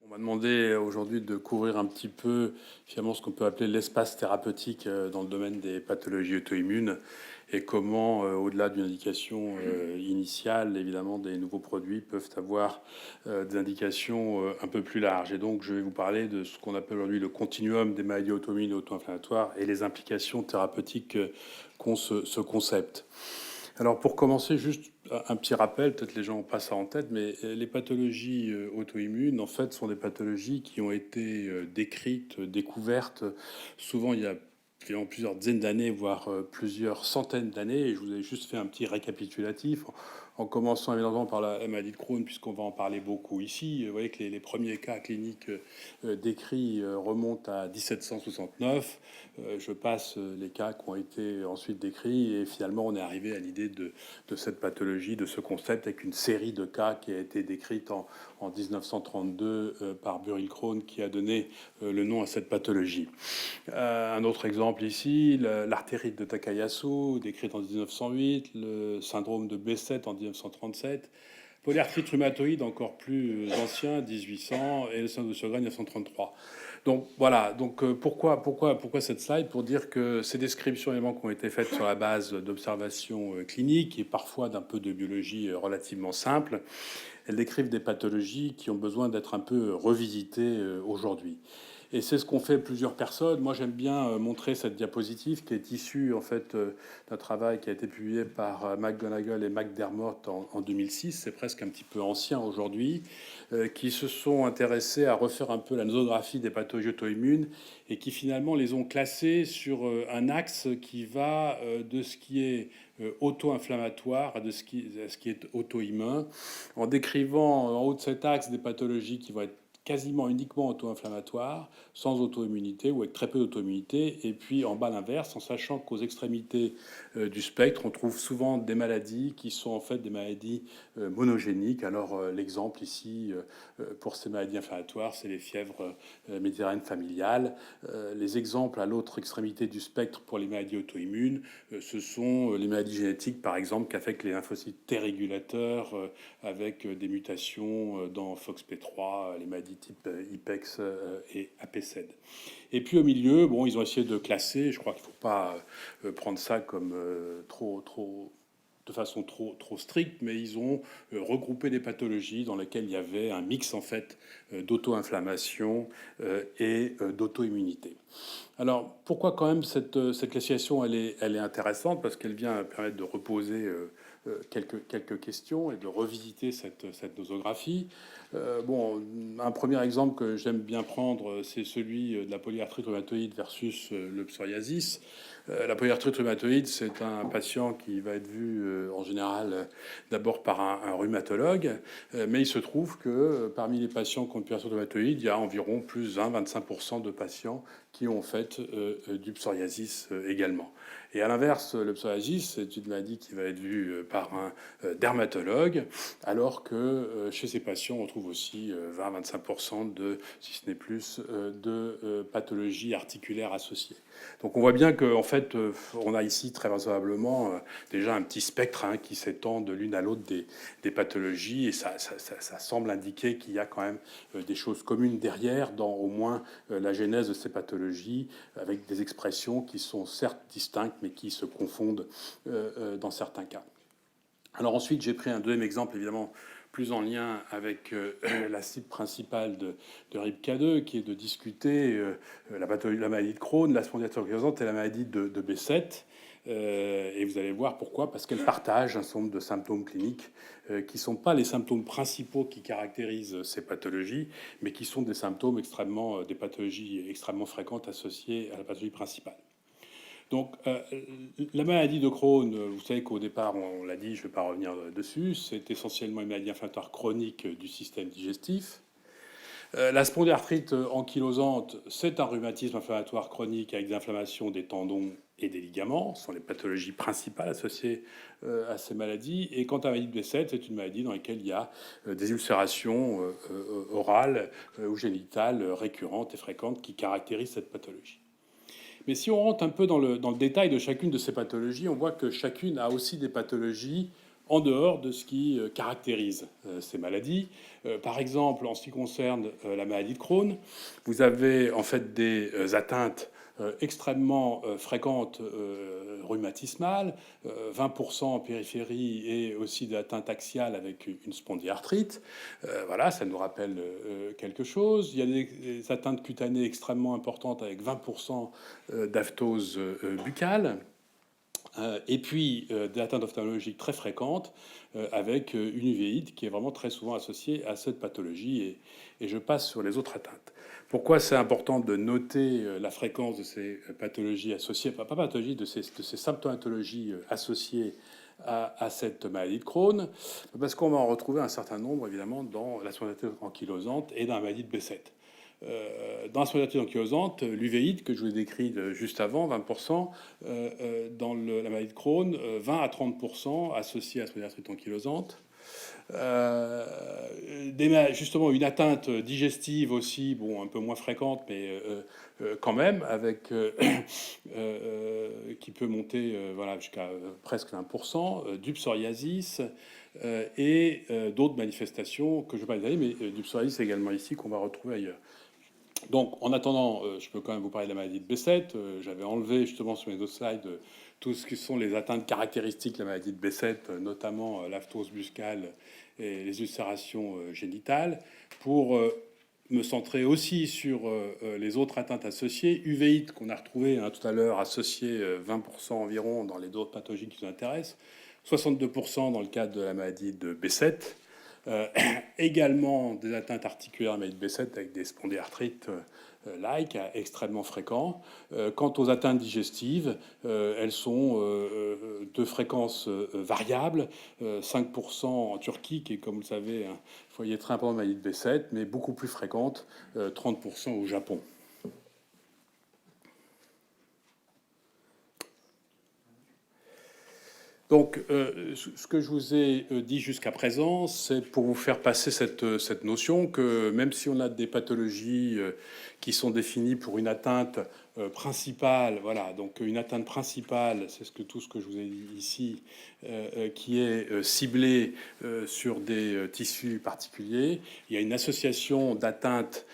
On m'a demandé aujourd'hui de couvrir un petit peu finalement ce qu'on peut appeler l'espace thérapeutique dans le domaine des pathologies auto-immunes et comment, au-delà d'une indication initiale, évidemment, des nouveaux produits peuvent avoir des indications un peu plus larges. Et donc, je vais vous parler de ce qu'on appelle aujourd'hui le continuum des maladies auto-immunes et auto-inflammatoires et les implications thérapeutiques qu'ont ce concept. Alors pour commencer, juste un petit rappel, peut-être les gens ont pas ça en tête, mais les pathologies auto-immunes, en fait, sont des pathologies qui ont été décrites, découvertes, souvent il y a finalement plusieurs dizaines d'années, voire plusieurs centaines d'années. Et je vous ai juste fait un petit récapitulatif, en commençant évidemment par la maladie de Crohn, puisqu'on va en parler beaucoup ici. Vous voyez que les premiers cas cliniques décrits remontent à 1769. Je passe les cas qui ont été ensuite décrits et finalement on est arrivé à l'idée de cette pathologie, de ce concept, avec une série de cas qui a été décrite en 1932 par Burrill Crohn, qui a donné le nom à cette pathologie. Un autre exemple ici, l'artérite de Takayasu, décrite en 1908, le syndrome de Besset en 1937, polyarthrite rhumatoïde encore plus ancien, 1800, et le syndrome de Sjögren 1933. Donc voilà, donc pourquoi cette slide? Pour dire que ces descriptions éléments qui ont été faites sur la base d'observations cliniques et parfois d'un peu de biologie relativement simple, elles décrivent des pathologies qui ont besoin d'être un peu revisitées aujourd'hui. Et c'est ce qu'ont fait plusieurs personnes. Moi, j'aime bien montrer cette diapositive qui est issue en fait d'un travail qui a été publié par McGonigal et McDermott en 2006. C'est presque un petit peu ancien aujourd'hui, qui se sont intéressés à refaire un peu la nosographie des pathologies auto-immunes et qui finalement les ont classées sur un axe qui va de ce qui est auto-inflammatoire à ce qui est auto-immun, en décrivant en haut de cet axe des pathologies qui vont être quasiment uniquement auto-inflammatoires, sans auto-immunité ou avec très peu d'auto-immunité, et puis en bas l'inverse, en sachant qu'aux extrémités du spectre, on trouve souvent des maladies qui sont en fait des maladies monogéniques. Alors l'exemple ici pour ces maladies inflammatoires, c'est les fièvres méditerranéennes familiales. Les exemples à l'autre extrémité du spectre pour les maladies auto-immunes, ce sont les maladies génétiques, par exemple, qui affectent les lymphocytes T régulateurs avec des mutations dans FOXP3, les maladies type IPEX et APCED. Et puis au milieu, bon, ils ont essayé de classer. Je crois qu'il ne faut pas prendre ça comme de façon trop stricte, mais ils ont regroupé des pathologies dans lesquelles il y avait un mix en fait d'auto-inflammation et d'auto-immunité. Alors pourquoi quand même cette classification elle est intéressante parce qu'elle vient permettre de reposer quelques questions et de revisiter cette nosographie. Bon, un premier exemple que j'aime bien prendre, c'est celui de la polyarthrite rhumatoïde versus le psoriasis. La polyarthrite rhumatoïde, c'est un patient qui va être vu en général d'abord par un rhumatologue, mais il se trouve que parmi les patients qui ont une polyarthrite rhumatoïde, il y a environ plus 20-25% de patients qui ont en fait du psoriasis également. Et à l'inverse, le psoriasis, c'est une maladie qui va être vue par un dermatologue, alors que chez ces patients, on trouve aussi 20-25% de, si ce n'est plus, de pathologies articulaires associées. Donc on voit bien qu'en fait, on a ici très vraisemblablement déjà un petit spectre qui s'étend de l'une à l'autre des pathologies, et ça semble indiquer qu'il y a quand même des choses communes derrière, dans au moins la genèse de ces pathologies, avec des expressions qui sont certes distinctes, mais qui se confondent dans certains cas. Alors ensuite, j'ai pris un deuxième exemple, évidemment, plus en lien avec la cible principale de RIPK2, qui est de discuter la maladie de Crohn, la spondylarthrite ankylosante et la maladie de Besset. Et vous allez voir pourquoi, parce qu'elles partagent un certain nombre de symptômes cliniques qui ne sont pas les symptômes principaux qui caractérisent ces pathologies, mais qui sont des symptômes extrêmement, des pathologies extrêmement fréquentes associées à la pathologie principale. Donc, la maladie de Crohn, vous savez qu'au départ, on l'a dit, je ne vais pas revenir dessus, c'est essentiellement une maladie inflammatoire chronique du système digestif. La spondylarthrite ankylosante, c'est un rhumatisme inflammatoire chronique avec des inflammations des tendons et des ligaments. Ce sont les pathologies principales associées à ces maladies. Et quant à la maladie de Besset, c'est une maladie dans laquelle il y a des ulcérations orales ou génitales récurrentes et fréquentes qui caractérisent cette pathologie. Mais si on rentre un peu dans le détail de chacune de ces pathologies, on voit que chacune a aussi des pathologies en dehors de ce qui caractérise ces maladies. Par exemple, en ce qui concerne la maladie de Crohn, vous avez en fait des atteintes extrêmement fréquentes rhumatismales, 20% en périphérie et aussi des atteintes axiales avec une spondyarthrite. Voilà, ça nous rappelle quelque chose. Il y a des atteintes cutanées extrêmement importantes avec 20% d'aphthose buccale. Et puis des atteintes ophtalmologiques très fréquentes avec une uvéite qui est vraiment très souvent associée à cette pathologie. Et je passe sur les autres atteintes. Pourquoi c'est important de noter la fréquence de ces pathologies associées, pas pathologies, de ces symptomatologies associées à cette maladie de Crohn? Parce qu'on va en retrouver un certain nombre, évidemment, dans la spondylarthrite ankylosante et dans la maladie de Behçet. Dans la spondylarthrite ankylosante, l'uvéite que je vous ai décrit juste avant, 20%, dans la maladie de Crohn, 20 à 30% associés à la spondylarthrite ankylosante. Justement, une atteinte digestive aussi, bon, un peu moins fréquente, mais quand même, avec qui peut monter voilà, jusqu'à presque 1%, du psoriasis et d'autres manifestations que je ne vais pas détailler, mais du psoriasis également ici qu'on va retrouver ailleurs. Donc, en attendant, je peux quand même vous parler de la maladie de Behçet. J'avais enlevé justement sur mes autres slides tout ce qui sont les atteintes caractéristiques de la maladie de Behçet, notamment l'aphthose buccale et les ulcérations génitales, pour me centrer aussi sur les autres atteintes associées. Uvéite, qu'on a retrouvé tout à l'heure, associée 20% environ dans les autres pathologies qui nous intéressent, 62% dans le cadre de la maladie de Behçet. Également des atteintes articulaires à la maladie de Behçet avec des spondyarthrites extrêmement fréquents. Quant aux atteintes digestives, elles sont de fréquence variable. 5% en Turquie, qui est, comme vous le savez, un foyer très important de maladie de Behçet, mais beaucoup plus fréquente, 30% au Japon. Donc, ce que je vous ai dit jusqu'à présent, c'est pour vous faire passer cette notion que même si on a des pathologies qui sont définies pour une atteinte principale, voilà, donc une atteinte principale, c'est tout ce que je vous ai dit ici, qui est ciblée sur des tissus particuliers. Il y a une association d'atteintes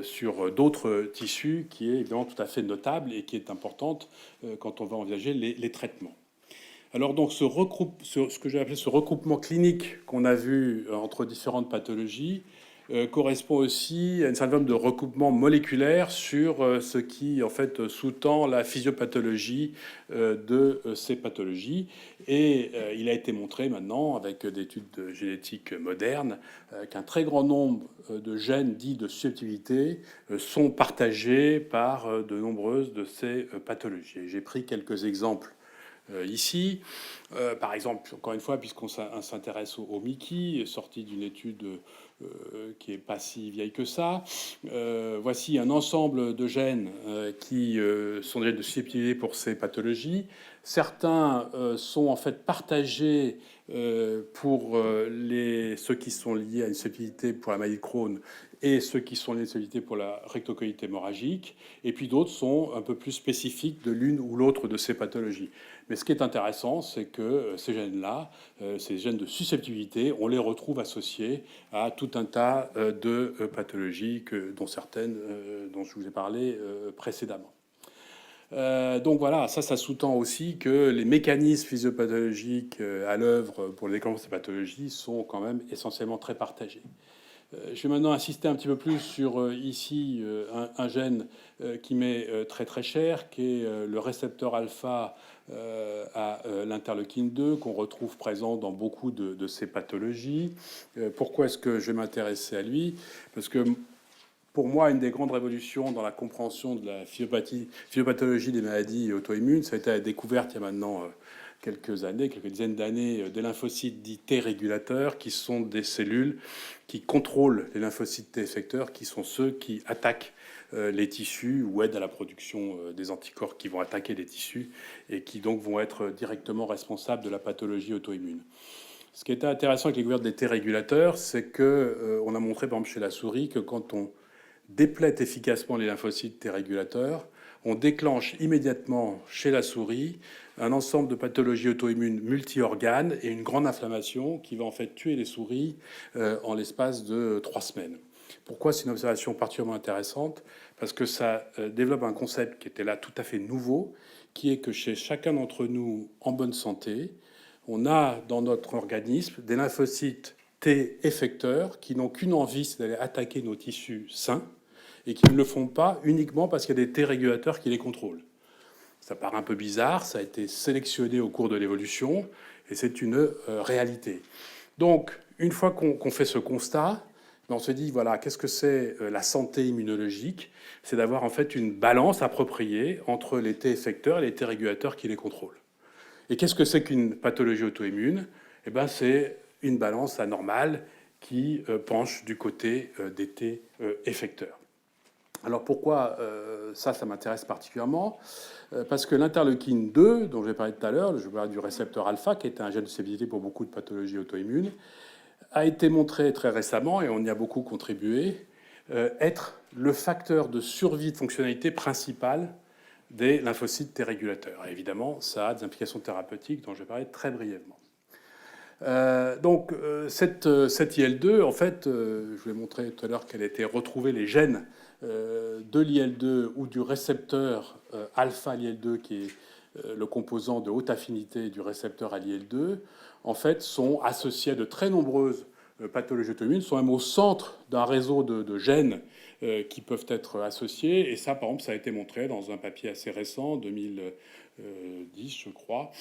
sur d'autres tissus qui est évidemment tout à fait notable et qui est importante quand on va envisager les traitements. Alors donc ce que j'ai appelé ce regroupement clinique qu'on a vu entre différentes pathologies correspond aussi à une certaine forme de recoupement moléculaire sur ce qui en fait sous-tend la physiopathologie de ces pathologies. Et il a été montré maintenant avec des études génétiques modernes qu'un très grand nombre de gènes dits de susceptibilité sont partagés par de nombreuses de ces pathologies. J'ai pris quelques exemples ici. Par exemple, encore une fois, puisqu'on s'intéresse au Mickey, sorti d'une étude qui n'est pas si vieille que ça, voici un ensemble de gènes qui sont des gènes de susceptibilité pour ces pathologies. Certains sont en fait partagés pour ceux qui sont liés à une susceptibilité pour la maladie de Crohn et ceux qui sont liés à une susceptibilité pour la rectocolite hémorragique. Et puis d'autres sont un peu plus spécifiques de l'une ou l'autre de ces pathologies. Mais ce qui est intéressant, c'est que ces gènes-là, ces gènes de susceptibilité, on les retrouve associés à tout un tas de pathologies, dont certaines dont je vous ai parlé précédemment. Donc voilà, ça sous-tend aussi que les mécanismes physiopathologiques à l'œuvre pour le déclenchement de ces pathologies sont quand même essentiellement très partagés. Je vais maintenant insister un petit peu plus sur ici un gène qui m'est très très cher, qui est le récepteur alpha à l'interleukine 2, qu'on retrouve présent dans beaucoup de ces pathologies. Pourquoi est-ce que je vais m'intéresser à lui? Parce que pour moi, une des grandes révolutions dans la compréhension de la physiopathologie des maladies auto-immunes, ça a été la découverte il y a maintenant quelques dizaines d'années, des lymphocytes dits T régulateurs, qui sont des cellules qui contrôlent les lymphocytes T effecteurs, qui sont ceux qui attaquent les tissus ou aident à la production des anticorps qui vont attaquer les tissus et qui donc vont être directement responsables de la pathologie auto-immune. Ce qui était intéressant avec les découvertes des T régulateurs, c'est qu'on a montré, par exemple, chez la souris, que quand on déplète efficacement les lymphocytes T régulateurs, on déclenche immédiatement chez la souris un ensemble de pathologies auto-immunes multi-organes et une grande inflammation qui va en fait tuer les souris en l'espace de 3 semaines. Pourquoi c'est une observation particulièrement intéressante? Parce que ça développe un concept qui était là tout à fait nouveau, qui est que chez chacun d'entre nous en bonne santé, on a dans notre organisme des lymphocytes T effecteurs qui n'ont qu'une envie, c'est d'aller attaquer nos tissus sains, et qui ne le font pas uniquement parce qu'il y a des T régulateurs qui les contrôlent. Ça paraît un peu bizarre, ça a été sélectionné au cours de l'évolution, et c'est une réalité. Donc, une fois qu'on fait ce constat, on se dit, voilà, qu'est-ce que c'est la santé immunologique? C'est d'avoir en fait une balance appropriée entre les T effecteurs et les T régulateurs qui les contrôlent. Et qu'est-ce que c'est qu'une pathologie auto-immune? Eh ben, c'est une balance anormale qui penche du côté des T effecteurs. Alors pourquoi ça m'intéresse particulièrement? Parce que l'interleukine 2, dont j'ai parlé tout à l'heure, je parle du récepteur alpha, qui est un gène de sensibilité pour beaucoup de pathologies auto-immunes, a été montré très récemment, et on y a beaucoup contribué, être le facteur de survie de fonctionnalité principale des lymphocytes T régulateurs. Et évidemment, ça a des implications thérapeutiques dont je vais parler très brièvement. Cette IL-2, en fait, je vous ai montré tout à l'heure qu'elle a été retrouvée, les gènes de l'IL-2 ou du récepteur alpha l'IL-2, qui est le composant de haute affinité du récepteur à l'IL-2, en fait, sont associés à de très nombreuses pathologies auto-immunes, sont même au centre d'un réseau de gènes qui peuvent être associés. Et ça, par exemple, ça a été montré dans un papier assez récent, 2010, je crois,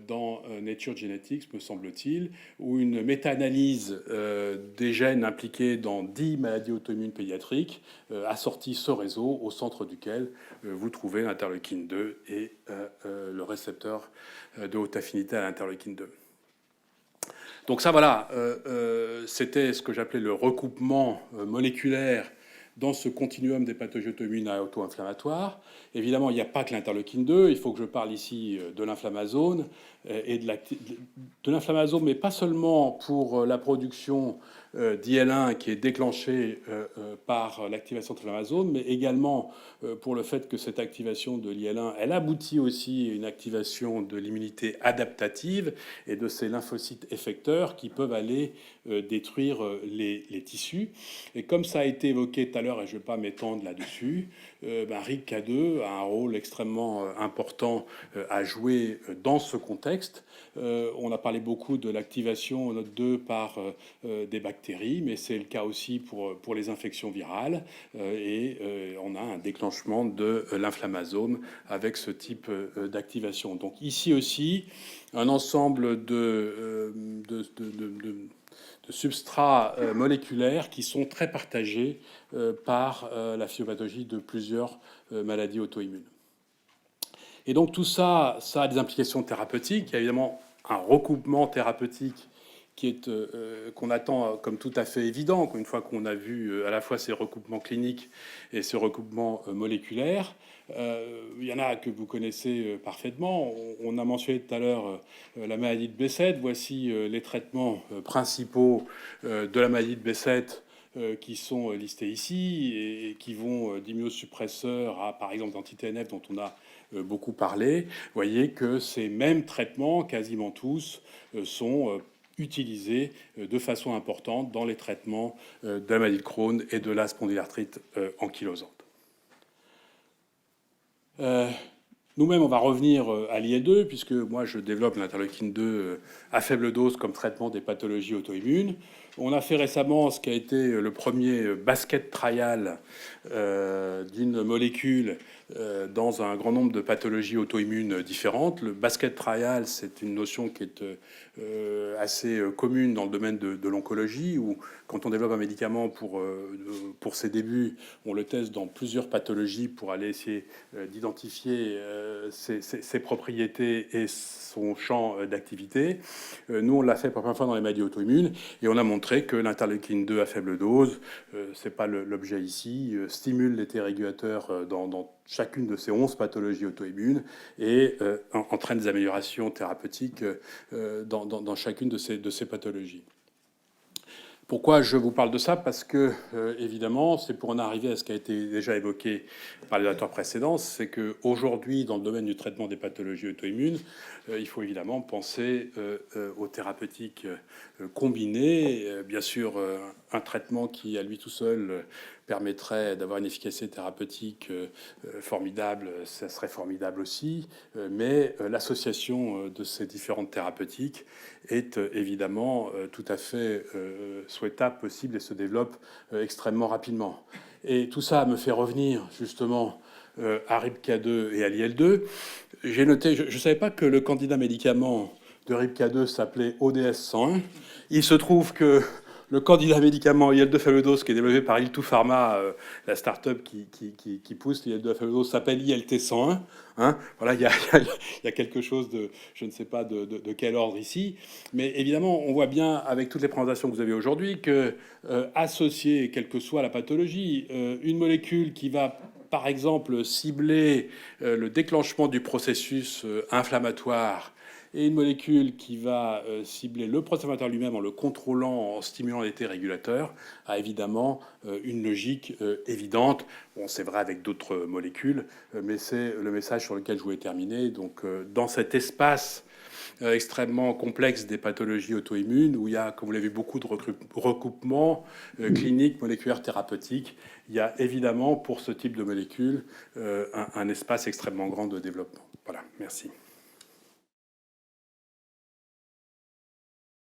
dans Nature Genetics, me semble-t-il, où une méta-analyse des gènes impliqués dans 10 maladies auto-immunes pédiatriques a sorti ce réseau, au centre duquel vous trouvez l'interleukine 2 et le récepteur de haute affinité à l'interleukine 2. Donc ça, voilà, c'était ce que j'appelais le recoupement moléculaire dans ce continuum des pathologies auto-immunes à auto-inflammatoires. Évidemment, il n'y a pas que l'interleukine 2, il faut que je parle ici de l'inflammasome, et de l'inflammasome, mais pas seulement pour la production d'IL-1 qui est déclenchée par l'activation de l'inflammasome, mais également pour le fait que cette activation de l'IL-1, elle aboutit aussi à une activation de l'immunité adaptative et de ces lymphocytes effecteurs qui peuvent aller détruire les tissus. Et comme ça a été évoqué tout à l'heure, et je ne vais pas m'étendre là-dessus, RIG-K2 a un rôle extrêmement important à jouer dans ce contexte. On a parlé beaucoup de l'activation NOD2 par des bactéries, mais c'est le cas aussi pour les infections virales. Et on a un déclenchement de l'inflammasome avec ce type d'activation. Donc ici aussi, un ensemble de substrats moléculaires qui sont très partagés par la physiopathologie de plusieurs maladies auto-immunes. Et donc tout ça, ça a des implications thérapeutiques. Il y a évidemment un recoupement thérapeutique qui est qu'on attend comme tout à fait évident, une fois qu'on a vu à la fois ces recoupements cliniques et ces recoupements moléculaires. Il y en a que vous connaissez parfaitement. On a mentionné tout à l'heure la maladie de Behçet. Voici les traitements principaux de la maladie de Behçet qui sont listés ici et qui vont d'immunosuppresseurs à, par exemple, d'anti-TNF dont on a beaucoup parlé. Vous voyez que ces mêmes traitements, quasiment tous, sont utilisés de façon importante dans les traitements de la maladie de Crohn et de la spondylarthrite ankylosante. Nous-mêmes, on va revenir à l'IL-2, puisque moi, je développe l'interleukine 2 à faible dose comme traitement des pathologies auto-immunes. On a fait récemment ce qui a été le premier basket trial d'une molécule dans un grand nombre de pathologies auto-immunes différentes. Le basket trial, c'est une notion qui est assez commune dans le domaine de l'oncologie, où quand on développe un médicament pour ses débuts, on le teste dans plusieurs pathologies pour aller essayer d'identifier ses propriétés et son champ d'activité. Nous, on l'a fait pour la première fois dans les maladies auto-immunes, et on a montré que l'interleukine 2 à faible dose, c'est pas l'objet ici, stimule les T régulateurs dans chacune de ces 11 pathologies auto-immunes et entraîne des améliorations thérapeutiques dans chacune de ces pathologies. Pourquoi je vous parle de ça? Parce que, évidemment, c'est pour en arriver à ce qui a été déjà évoqué par les orateurs précédents, c'est qu'aujourd'hui, dans le domaine du traitement des pathologies auto-immunes, il faut évidemment penser aux thérapeutiques combinées. Bien sûr, un traitement qui, à lui tout seul, permettrait d'avoir une efficacité thérapeutique formidable, ça serait formidable aussi. Mais l'association de ces différentes thérapeutiques est évidemment tout à fait souhaitable, possible et se développe extrêmement rapidement. Et tout ça me fait revenir justement à RIPK2 et à l'IL2. J'ai noté, je ne savais pas que le candidat médicament de RIPK2 s'appelait ODS 101. Il se trouve que le candidat médicament IL-2-Falodose, qui est développé par Il2 Pharma, la start-up qui pousse l'IL-2-Falodose, s'appelle ILT101. Hein, voilà, il y a quelque chose de, je ne sais pas de quel ordre ici, mais évidemment, on voit bien avec toutes les présentations que vous avez aujourd'hui que associer, quelle que soit la pathologie, une molécule qui va par exemple cibler le déclenchement du processus inflammatoire et une molécule qui va cibler le processus inflammatoire lui-même en le contrôlant, en stimulant les T régulateurs, a évidemment une logique évidente. Bon, c'est vrai avec d'autres molécules, mais c'est le message sur lequel je voulais terminer. Donc, dans cet espace extrêmement complexe des pathologies auto-immunes, où il y a, comme vous l'avez vu, beaucoup de recoupements cliniques, moléculaires, thérapeutiques, il y a évidemment, pour ce type de molécules, un espace extrêmement grand de développement. Voilà, merci.